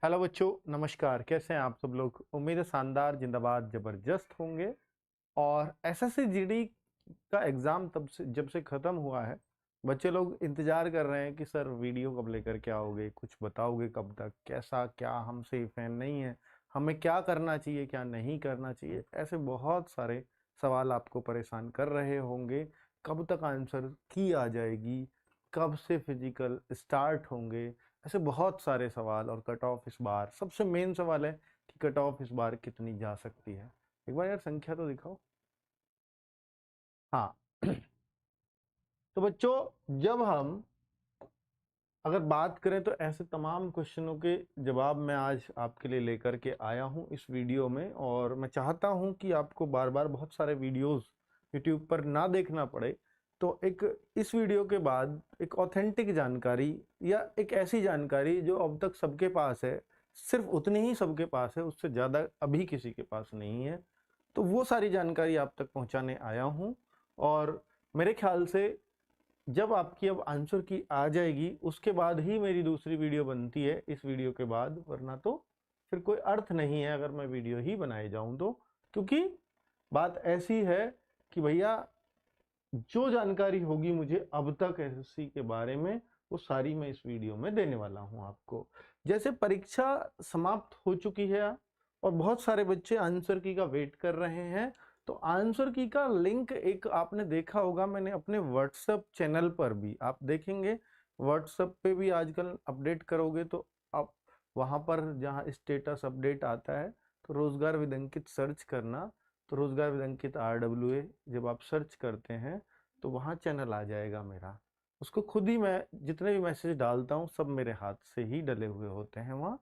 Hello बच्चों, नमस्कार। कैसे हैं आप सब लोग? उम्मीद है शानदार, जिंदाबाद, जबरदस्त होंगे। और एसएससी जीडी का एग्जाम तब से जब से खत्म हुआ है, बच्चे लोग इंतजार कर रहे हैं कि सर वीडियो कब लेकर के आओगे, कुछ बताओगे कब तक, कैसा क्या हमसे फैन नहीं है, हमें क्या करना चाहिए क्या नहीं करना चाहिए। ऐसे बहुत सारे सवाल आपको परेशान कर रहे होंगे। कब तक आंसर की आ जाएगी, कब से फिजिकल स्टार्ट होंगे, ऐसे बहुत सारे सवाल। और कट ऑफ इस बार सबसे मेन सवाल है कि कट ऑफ इस बार कितनी जा सकती है। एक बार यार संख्या तो दिखाओ। हाँ। तो बच्चों, जब हम अगर बात करें तो ऐसे तमाम क्वेश्चनों के जवाब मैं आज आपके लिए लेकर के आया हूं इस वीडियो में। और मैं चाहता हूं कि आपको बार बार बहुत सारे वीडियोस यूट्यूब पर ना देखना पड़े। तो एक इस वीडियो के बाद एक ऑथेंटिक जानकारी या एक ऐसी जानकारी जो अब तक सबके पास है, सिर्फ उतनी ही सबके पास है, उससे ज़्यादा अभी किसी के पास नहीं है, तो वो सारी जानकारी आप तक पहुंचाने आया हूं। और मेरे ख्याल से जब आपकी अब आंसर की आ जाएगी उसके बाद ही मेरी दूसरी वीडियो बनती है इस वीडियो के बाद, वरना तो फिर कोई अर्थ नहीं है अगर मैं वीडियो ही बनाए जाऊं तो। क्योंकि बात ऐसी है कि भैया, जो जानकारी होगी मुझे अब तक एसएससी के बारे में, वो सारी मैं इस वीडियो में देने वाला हूं आपको। जैसे परीक्षा समाप्त हो चुकी है और बहुत सारे बच्चे आंसर की का वेट कर रहे हैं, तो आंसर की का लिंक एक आपने देखा होगा, मैंने अपने व्हाट्सएप चैनल पर भी, आप देखेंगे व्हाट्सएप पे भी आजकल अपडेट करोगे तो आप वहां पर जहां स्टेटस अपडेट आता है तो रोजगार विद अंकित सर्च करना। तो रोजगार विद अंकित RWA जब आप सर्च करते हैं तो वहाँ चैनल आ जाएगा मेरा। उसको खुद ही मैं जितने भी मैसेज डालता हूँ सब मेरे हाथ से ही डले हुए होते हैं वहाँ।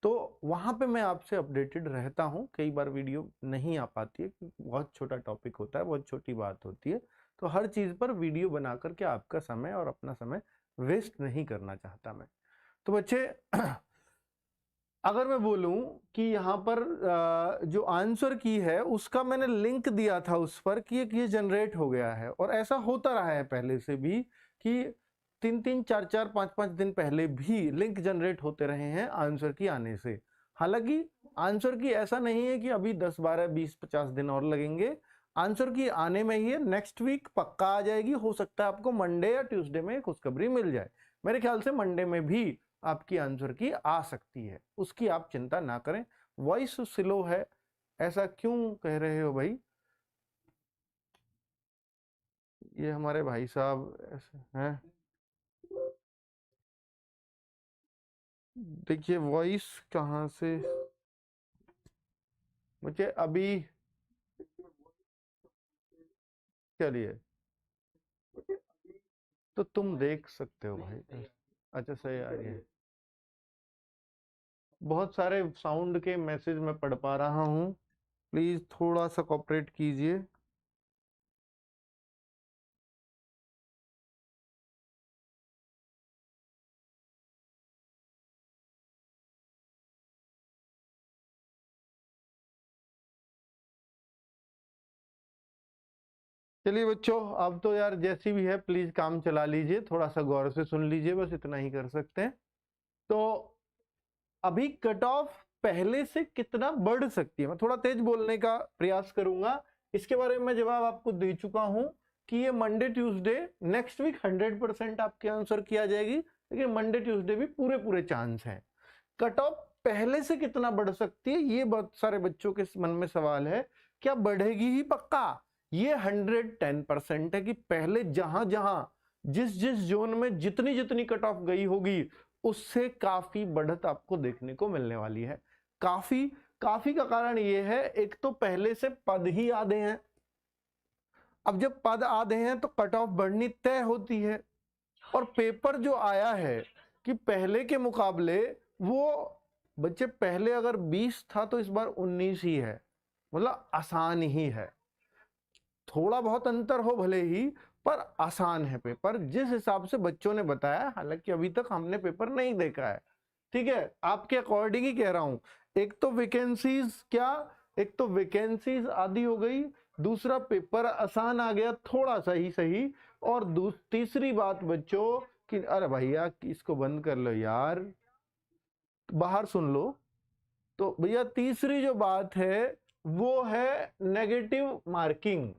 तो वहाँ पे मैं आपसे अपडेटेड रहता हूँ। कई बार वीडियो नहीं आ पाती है क्योंकि बहुत छोटा टॉपिक होता है, बहुत छोटी बात होती है। तो हर चीज़ पर वीडियो बना करके आपका समय और अपना समय वेस्ट नहीं करना चाहता मैं। तो बच्चे, अगर मैं बोलूं कि यहाँ पर जो आंसर की है उसका मैंने लिंक दिया था उस पर कि ये जनरेट हो गया है, और ऐसा होता रहा है पहले से भी कि 3-3 4-4 5-5 दिन पहले भी लिंक जनरेट होते रहे हैं आंसर की आने से। हालांकि आंसर की ऐसा नहीं है कि अभी 10-12-20-50 दिन और लगेंगे। आंसर की आने में ही नेक्स्ट वीक पक्का आ जाएगी। हो सकता है आपको मंडे या ट्यूसडे में खुशखबरी मिल जाए। मेरे ख्याल से मंडे में भी आपकी आंसर की आ सकती है, उसकी आप चिंता ना करें। वॉइस स्लो है, ऐसा क्यों कह रहे हो भाई? ये हमारे भाई साहब ऐसे हैं। देखिए वॉइस कहाँ से, मुझे अभी, चलिए, तो तुम देख सकते हो भाई। अच्छा सही आ रही है। बहुत सारे साउंड के मैसेज मैं पढ़ पा रहा हूँ, प्लीज थोड़ा सा कोऑपरेट कीजिए। चलिए बच्चों, अब तो यार जैसी भी है प्लीज काम चला लीजिए, थोड़ा सा गौर से सुन लीजिए, बस इतना ही कर सकते हैं। तो अभी कट ऑफ पहले से कितना बढ़ सकती है, मैं थोड़ा तेज बोलने का प्रयास करूंगा। इसके बारे में जवाब आपको दे चुका हूं कि ये मंडे ट्यूसडे नेक्स्ट वीक 100% आपके आंसर किया जाएगी, लेकिन मंडे ट्यूसडे भी पूरे पूरे चांस हैं। कट ऑफ पहले से कितना बढ़ सकती है, ये बहुत सारे बच्चों के मन में सवाल है। क्या बढ़ेगी ही पक्का? ये 110% है कि पहले जहां जहां जिस जिस जोन में जितनी जितनी कट ऑफ गई होगी उससे काफी बढ़त आपको देखने को मिलने वाली है। काफी काफी का कारण ये है, एक तो पहले से पद ही आधे हैं। अब जब पद आधे हैं तो कट ऑफ बढ़नी तय होती है। और पेपर जो आया है कि पहले के मुकाबले, वो बच्चे पहले अगर 20 था तो इस बार 19 ही है, मतलब आसान ही है। थोड़ा बहुत अंतर हो भले ही, पर आसान है पेपर जिस हिसाब से बच्चों ने बताया। हालांकि अभी तक हमने पेपर नहीं देखा है, ठीक है, आपके अकॉर्डिंग ही कह रहा हूं। एक तो वैकेंसीज क्या, एक तो वैकेंसीज आधी हो गई, दूसरा पेपर आसान आ गया थोड़ा सा ही सही, और तीसरी बात बच्चों कि अरे भैया इसको बंद कर लो यार, बाहर सुन लो। तो भैया तीसरी जो बात है वो है नेगेटिव मार्किंग।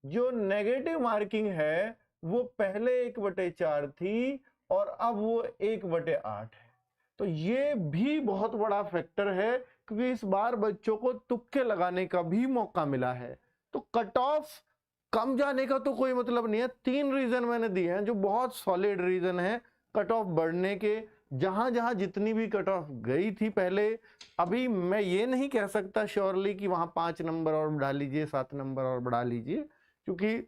जो नेगेटिव मार्किंग है वो पहले 1/4 थी और अब वो 1/8 है। तो ये भी बहुत बड़ा फैक्टर है, क्योंकि इस बार बच्चों को तुक्के लगाने का भी मौका मिला है। तो कट ऑफ कम जाने का तो कोई मतलब नहीं है। 3 रीजन मैंने दिए हैं जो बहुत सॉलिड रीजन है कट ऑफ बढ़ने के। जहां जहां जितनी भी कट ऑफ गई थी पहले, अभी मैं ये नहीं कह सकता श्योरली कि वहां 5 नंबर और बढ़ा लीजिए, 7 नंबर और बढ़ा लीजिए, क्योंकि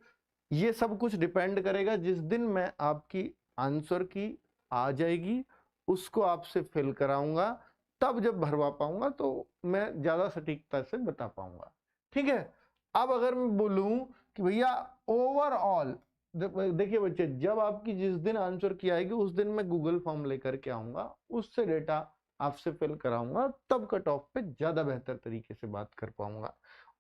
ये सब कुछ डिपेंड करेगा। जिस दिन मैं आपकी आंसर की आ जाएगी उसको आपसे फिल कराऊंगा, तब जब भरवा पाऊंगा तो मैं ज्यादा सटीकता से बता पाऊंगा। ठीक है। अब अगर मैं बोलूं कि भैया ओवरऑल, देखिए बच्चे, जब आपकी जिस दिन आंसर की आएगी उस दिन मैं गूगल फॉर्म लेकर के आऊंगा, उससे डेटा आपसे फिल कराऊंगा, तब कट ऑफ पे ज्यादा बेहतर तरीके से बात कर पाऊंगा।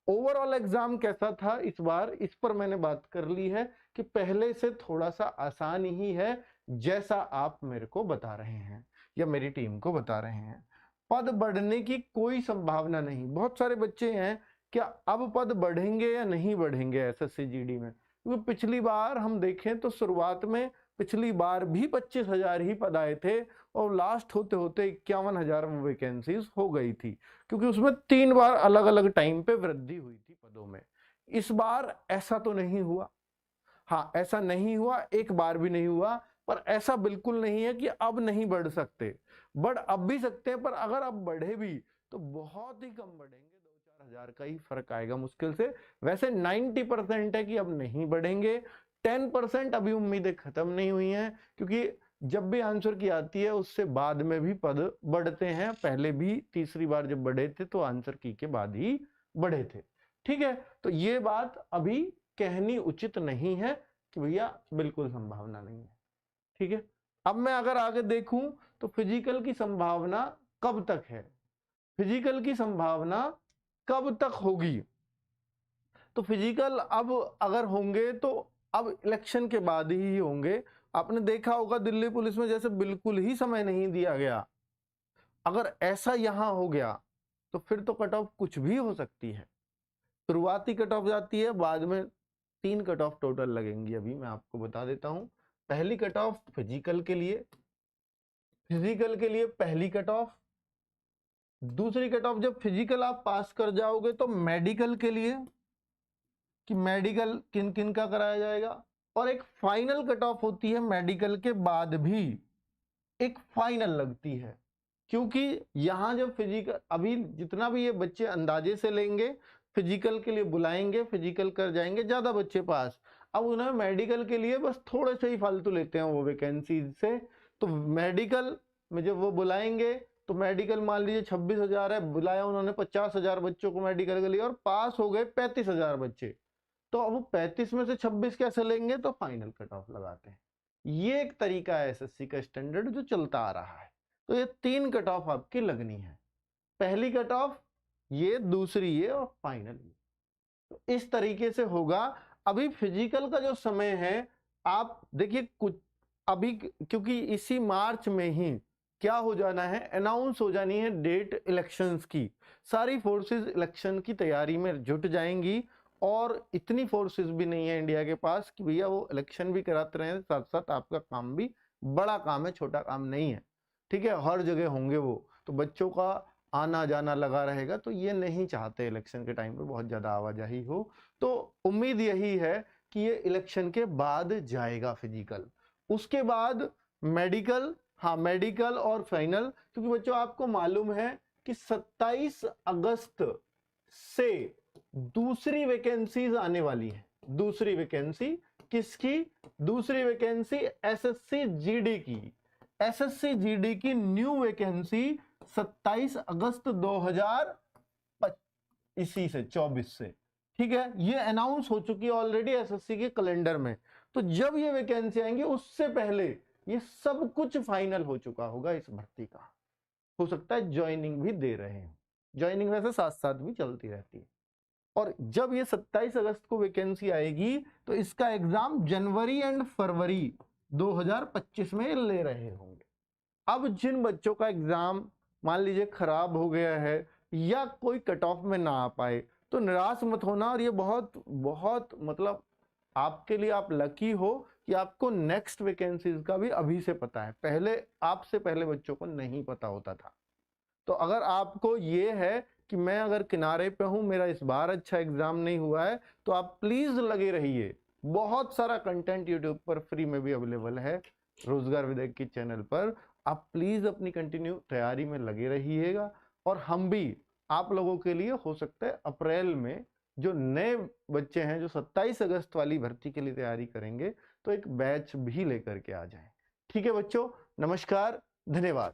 ओवरऑल एग्जाम कैसा था इस बार, इस पर मैंने बात कर ली है कि पहले से थोड़ा सा आसान ही है, जैसा आप मेरे को बता रहे हैं या मेरी टीम को बता रहे हैं। पद बढ़ने की कोई संभावना नहीं। बहुत सारे बच्चे हैं, क्या अब पद बढ़ेंगे या नहीं बढ़ेंगे एसएससी जीडी में? क्योंकि पिछली बार हम देखें तो शुरुआत में पिछली बार भी 25,000 ही पद आए थे और लास्ट होते होते 51,000 वैकेंसीज हो गई थी, क्योंकि उसमें 3 बार अलग अलग टाइम पे वृद्धि हुई थी पदों में। इस बार ऐसा तो नहीं हुआ। हाँ, ऐसा नहीं हुआ, एक बार भी नहीं हुआ, पर ऐसा बिल्कुल नहीं है कि अब नहीं बढ़ सकते। बढ़ अब भी सकते हैं, पर अगर अब बढ़े भी तो बहुत ही कम बढ़ेंगे, 2-4 हजार का ही फर्क आएगा मुश्किल से। वैसे 90% है कि अब नहीं बढ़ेंगे। 10% अभी उम्मीदें खत्म नहीं हुई हैं, क्योंकि जब भी आंसर की आती है उससे बाद में भी पद बढ़ते हैं। पहले भी तीसरी बार जब बढ़े थे तो आंसर की के बाद ही बढ़े थे। ठीक है। तो ये बात अभी कहनी उचित नहीं है कि भैया बिल्कुल संभावना नहीं है। ठीक है। अब मैं अगर आगे देखूं तो फिजिकल की संभावना कब तक है, फिजिकल की संभावना कब तक होगी? तो फिजिकल अब अगर होंगे तो अब इलेक्शन के बाद ही होंगे। आपने देखा होगा दिल्ली पुलिस में जैसे बिल्कुल ही समय नहीं दिया गया, अगर ऐसा यहां हो गया तो फिर तो कट ऑफ कुछ भी हो सकती है। शुरुआती कट ऑफ जाती है, बाद में 3 कट ऑफ टोटल लगेंगी। अभी मैं आपको बता देता हूं। पहली कट ऑफ फिजिकल के लिए, पहली कट ऑफ। दूसरी कट ऑफ जब फिजिकल आप पास कर जाओगे तो मेडिकल के लिए, कि मेडिकल किन किन का कराया जाएगा। और एक फाइनल कट ऑफ होती है मेडिकल के बाद भी, एक फाइनल लगती है, क्योंकि यहां जब फिजिकल, अभी जितना भी ये बच्चे अंदाजे से लेंगे, फिजिकल के लिए बुलाएंगे, फिजिकल कर जाएंगे ज्यादा बच्चे पास। अब उन्हें मेडिकल के लिए बस थोड़े से ही फालतू लेते हैं वो वैकेंसी से। तो मेडिकल में जब वो बुलाएंगे तो मेडिकल मान लीजिए 26,000 है, बुलाया उन्होंने 50,000 बच्चों को मेडिकल के लिए और पास हो गए 35,000 बच्चे। तो अब 35 में से 26 कैसे लेंगे? तो फाइनल कट ऑफ लगाते हैं। ये एक तरीका है एसएससी का स्टैंडर्ड जो चलता आ रहा है। तो ये 3 कट ऑफ आपकी लगनी है, पहली कट ऑफ ये, दूसरी ये और फाइनल ये। तो इस तरीके से होगा। अभी फिजिकल का जो समय है, आप देखिए कुछ अभी, क्योंकि इसी मार्च में ही क्या हो जाना है, अनाउंस हो जानी है डेट इलेक्शंस की। सारी फोर्सेस इलेक्शन की तैयारी में जुट जाएंगी, और इतनी फोर्सेस भी नहीं है इंडिया के पास कि भैया वो इलेक्शन भी कराते रहे, साथ साथ आपका काम भी, बड़ा काम है, छोटा काम नहीं है। ठीक है। हर जगह होंगे वो, तो बच्चों का आना जाना लगा रहेगा, तो ये नहीं चाहते इलेक्शन के टाइम पे बहुत ज्यादा आवाजाही हो। तो उम्मीद यही है कि ये इलेक्शन के बाद जाएगा फिजिकल, उसके बाद मेडिकल। हाँ, मेडिकल और फाइनल, क्योंकि बच्चों आपको मालूम है कि 27 अगस्त से दूसरी वैकेंसीज आने वाली है। दूसरी वैकेंसी किसकी? दूसरी वैकेंसी एसएससी जीडी की। एसएससी जीडी की न्यू वैकेंसी 27 अगस्त 2024 से। ठीक है। ये अनाउंस हो चुकी है ऑलरेडी एसएससी के कैलेंडर में। तो जब ये वैकेंसी आएंगी उससे पहले ये सब कुछ फाइनल हो चुका होगा इस भर्ती का। हो सकता है ज्वाइनिंग भी दे रहे हैं, ज्वाइनिंग वैसे साथ साथ भी चलती रहती है। और जब ये 27 अगस्त को वैकेंसी आएगी तो इसका एग्जाम जनवरी एंड फरवरी 2025 में ले रहे होंगे। अब जिन बच्चों का एग्जाम मान लीजिए खराब हो गया है या कोई कट ऑफ में ना आ पाए, तो निराश मत होना। और ये बहुत बहुत मतलब आपके लिए, आप लकी हो कि आपको नेक्स्ट वैकेंसीज का भी अभी से पता है, पहले आपसे पहले बच्चों को नहीं पता होता था। तो अगर आपको ये है कि मैं अगर किनारे पे हूं, मेरा इस बार अच्छा एग्जाम नहीं हुआ है, तो आप प्लीज लगे रहिए। बहुत सारा कंटेंट यूट्यूब पर फ्री में भी अवेलेबल है, रोजगार विदय की चैनल पर। आप प्लीज अपनी कंटिन्यू तैयारी में लगे रहिएगा। और हम भी आप लोगों के लिए हो सकता है अप्रैल में जो नए बच्चे हैं जो 27 अगस्त वाली भर्ती के लिए तैयारी करेंगे, तो एक बैच भी लेकर के आ जाएं। ठीक है बच्चों, नमस्कार, धन्यवाद।